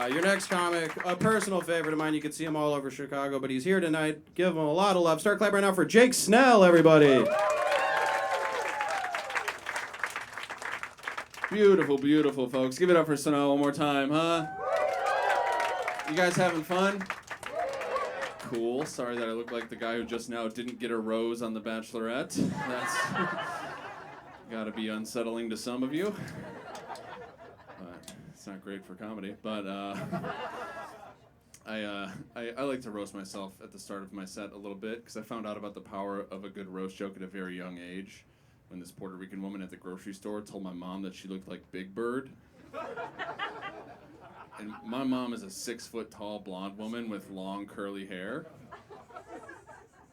Your next comic, a personal favorite of mine. You can see him all over Chicago, but he's here tonight. Give him a lot of love. Start clapping right now for Jake Snell, everybody. Beautiful, beautiful, folks. Give it up for Snell one more time, huh? You guys having fun? Cool. Sorry that I look like the guy who just now didn't get a rose on The Bachelorette. That's gotta be unsettling to some of you. It's not great for comedy, but I like to roast myself at the start of my set a little bit because I found out about the power of a good roast joke at a very young age when this Puerto Rican woman at the grocery store told my mom that she looked like Big Bird. And my mom is a 6-foot tall blonde woman with long curly hair.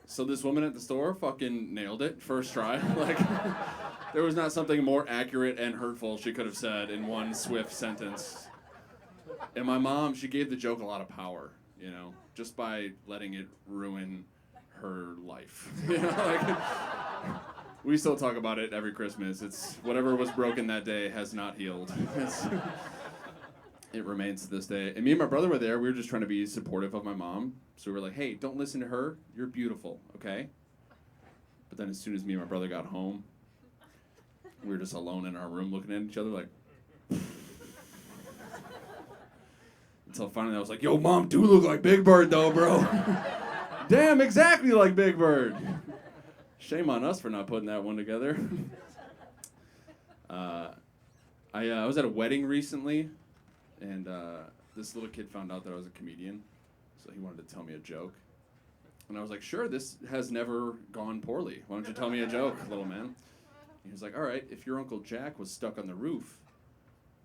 So this woman at the store fucking nailed it first try. Like, there was not something more accurate and hurtful she could have said in one swift sentence. And my mom, she gave the joke a lot of power, you know, just by letting it ruin her life. You know, like, we still talk about it every Christmas. It's whatever was broken that day has not healed. It remains to this day. And me and my brother were there. We were just trying to be supportive of my mom. So we were like, hey, don't listen to her. You're beautiful, okay? But then as soon as me and my brother got home, we were just alone in our room looking at each other like... Until finally I was like, yo, Mom, do look like Big Bird though, bro. Damn, exactly like Big Bird. Shame on us for not putting that one together. I was at a wedding recently, and this little kid found out that I was a comedian, so he wanted to tell me a joke. And I was like, sure, this has never gone poorly. Why don't you tell me a joke, little man? He was like, all right, if your Uncle Jack was stuck on the roof,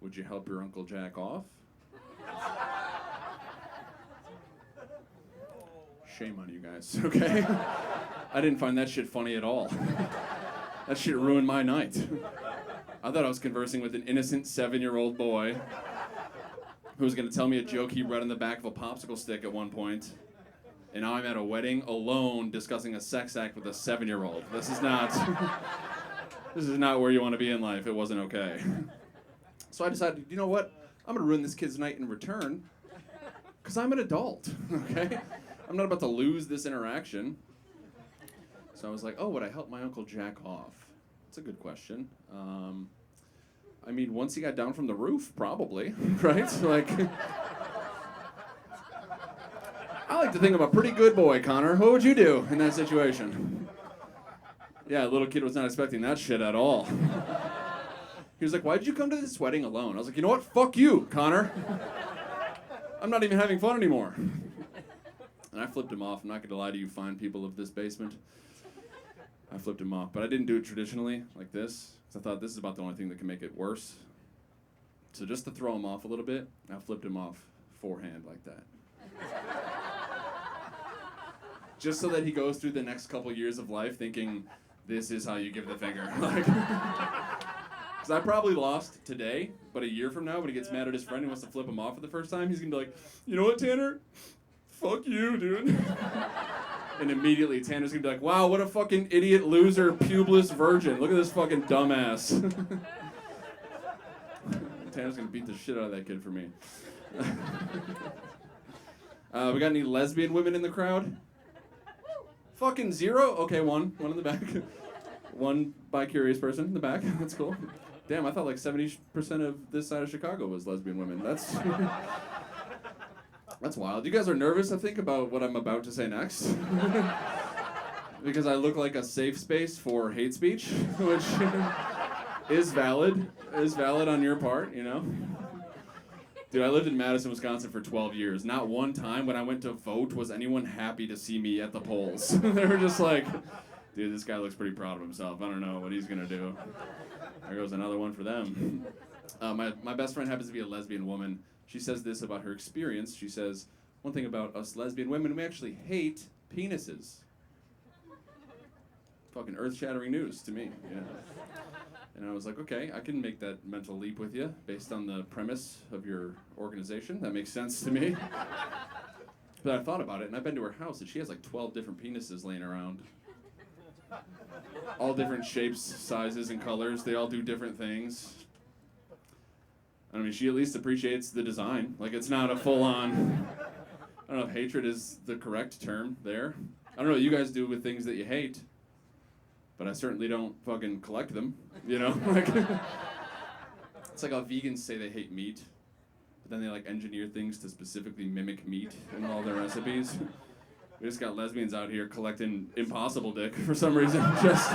would you help your Uncle Jack off? Shame on you guys, okay? I didn't find that shit funny at all. That shit ruined my night. I thought I was conversing with an innocent 7-year-old boy who was going to tell me a joke he read on the back of a popsicle stick at one point. And now I'm at a wedding alone discussing a sex act with a 7-year-old. This is not where you want to be in life. It wasn't okay. So I decided, you know what? I'm going to ruin this kid's night in return because I'm an adult, okay? I'm not about to lose this interaction. So I was like, oh, would I help my Uncle Jack off? That's a good question. I mean, once he got down from the roof, probably, right? Like, I like to think I'm a pretty good boy, Connor. What would you do in that situation? Yeah, little kid was not expecting that shit at all. He was like, why'd you come to this wedding alone? I was like, you know what? Fuck you, Connor. I'm not even having fun anymore. And I flipped him off. I'm not going to lie to you fine people of this basement. I flipped him off. But I didn't do it traditionally like this, because I thought this is about the only thing that can make it worse. So just to throw him off a little bit, I flipped him off forehand like that. Just so that he goes through the next couple years of life thinking, this is how you give the finger. Like, because I probably lost today, but a year from now, when he gets mad at his friend and wants to flip him off for the first time, he's going to be like, you know what, Tanner? Fuck you, dude. And immediately Tanner's going to be like, wow, what a fucking idiot, loser, pubeless virgin. Look at this fucking dumbass. Tanner's going to beat the shit out of that kid for me. We got any lesbian women in the crowd? Fucking zero? Okay, one in the back. One bi-curious person in the back. That's cool. Damn, I thought like 70% of this side of Chicago was lesbian women. That's wild. You guys are nervous, I think, about what I'm about to say next. Because I look like a safe space for hate speech, which is valid on your part, you know? Dude, I lived in Madison, Wisconsin for 12 years. Not one time when I went to vote was anyone happy to see me at the polls. They were just like, dude, this guy looks pretty proud of himself. I don't know what he's going to do. There goes another one for them. My best friend happens to be a lesbian woman. She says this about her experience. She says, one thing about us lesbian women, we actually hate penises. Fucking earth-shattering news to me. Yeah. And I was like, okay, I can make that mental leap with you based on the premise of your organization. That makes sense to me. But I thought about it, and I've been to her house, and she has like 12 different penises laying around. All different shapes, sizes, and colors. They all do different things. I mean, she at least appreciates the design. Like, it's not a full-on, I don't know if hatred is the correct term there. I don't know what you guys do with things that you hate, but I certainly don't fucking collect them, you know? Like, it's like how vegans say they hate meat, but then they like engineer things to specifically mimic meat in all their recipes. We just got lesbians out here collecting impossible dick for some reason. Just.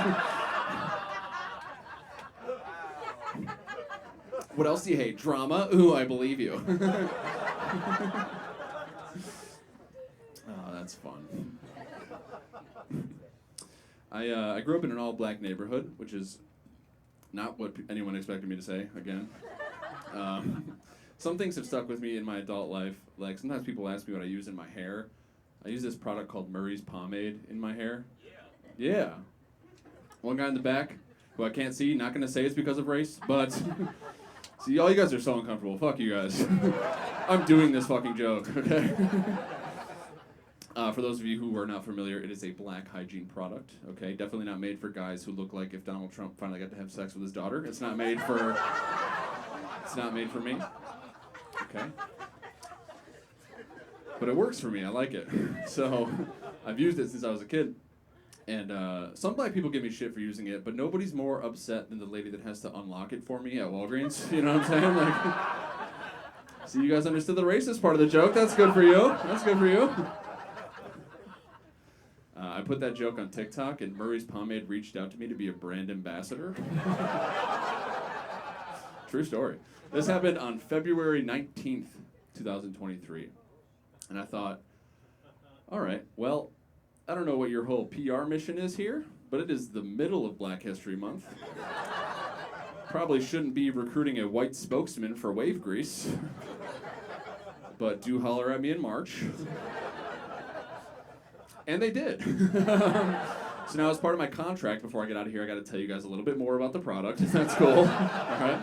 What else do you hate? Drama? Ooh, I believe you. Oh, that's fun. I grew up in an all-black neighborhood, which is not what anyone expected me to say, again. Some things have stuck with me in my adult life. Like, sometimes people ask me what I use in my hair. I use this product called Murray's Pomade in my hair. Yeah. One guy in the back, who I can't see, not gonna say it's because of race, but... See, all you guys are so uncomfortable. Fuck you guys. I'm doing this fucking joke, okay? For those of you who are not familiar, it is a black hygiene product, okay? Definitely not made for guys who look like if Donald Trump finally got to have sex with his daughter. It's not made for... It's not made for me, okay? But it works for me. I like it. So I've used it since I was a kid. And some black people give me shit for using it, but nobody's more upset than the lady that has to unlock it for me at Walgreens. You know what I'm saying? Like, so you guys understood the racist part of the joke. That's good for you. That's good for you. I put that joke on TikTok, and Murray's Pomade reached out to me to be a brand ambassador. True story. This happened on February 19th, 2023. And I thought, all right, well, I don't know what your whole PR mission is here, but it is the middle of Black History Month. Probably shouldn't be recruiting a white spokesman for wave grease, but do holler at me in March. And they did. So now as part of my contract, before I get out of here, I gotta tell you guys a little bit more about the product. That's cool, all right?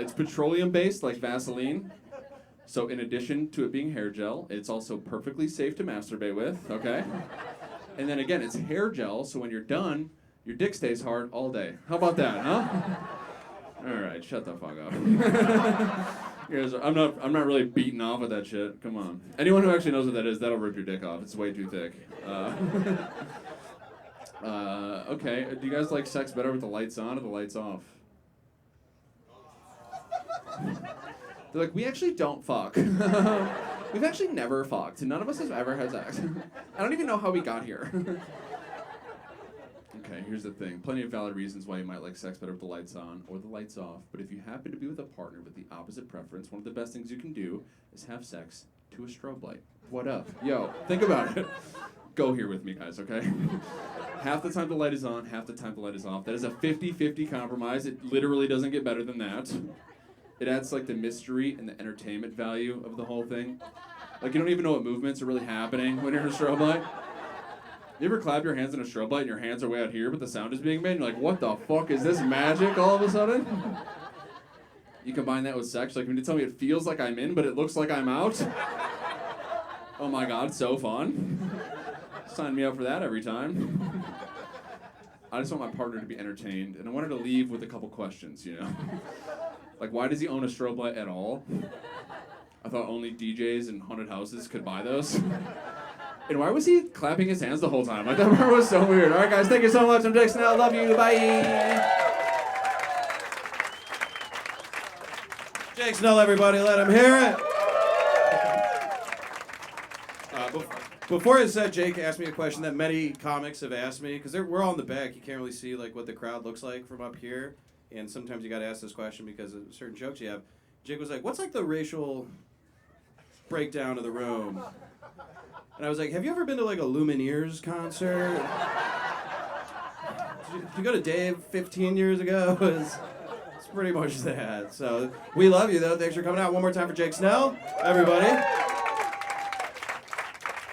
It's petroleum-based, like Vaseline. So in addition to it being hair gel, it's also perfectly safe to masturbate with, okay? And then again, it's hair gel, so when you're done, your dick stays hard all day. How about that, huh? All right, shut the fuck up. I'm not really beating off with that shit. Come on. Anyone who actually knows what that is, that'll rip your dick off. It's way too thick. Okay, do you guys like sex better with the lights on or the lights off? They're like, we actually don't fuck. We've actually never fucked. None of us has ever had sex. I don't even know how we got here. Okay, here's the thing. Plenty of valid reasons why you might like sex better with the lights on or the lights off. But if you happen to be with a partner with the opposite preference, one of the best things you can do is have sex to a strobe light. What up? Yo, think about it. Go here with me, guys, okay? Half the time the light is on, half the time the light is off. That is a 50-50 compromise. It literally doesn't get better than that. It adds like the mystery and the entertainment value of the whole thing. Like you don't even know what movements are really happening when you're in a strobe light. You ever clap your hands in a strobe light and your hands are way out here but the sound is being made and you're like, what the fuck is this magic all of a sudden? You combine that with sex, like when you tell me it feels like I'm in but it looks like I'm out. Oh my god, so fun. Sign me up for that every time. I just want my partner to be entertained and I want her to leave with a couple questions, you know? Like, why does he own a strobe light at all? I thought only DJs and haunted houses could buy those. And why was he clapping his hands the whole time? Like, that part was so weird. All right, guys, thank you so much. I'm Jake Snell. Love you. Bye. Jake Snell, everybody. Let him hear it. Before I said, Jake asked me a question that many comics have asked me, because we're all in the back. You can't really see like what the crowd looks like from up here. And sometimes you got to ask this question because of certain jokes you have. Jake was like, what's like the racial breakdown of the room? And I was like, have you ever been to like a Lumineers concert? Did you go to Dave 15 years ago? It's pretty much that. So we love you though. Thanks for coming out. One more time for Jake Snell. Everybody.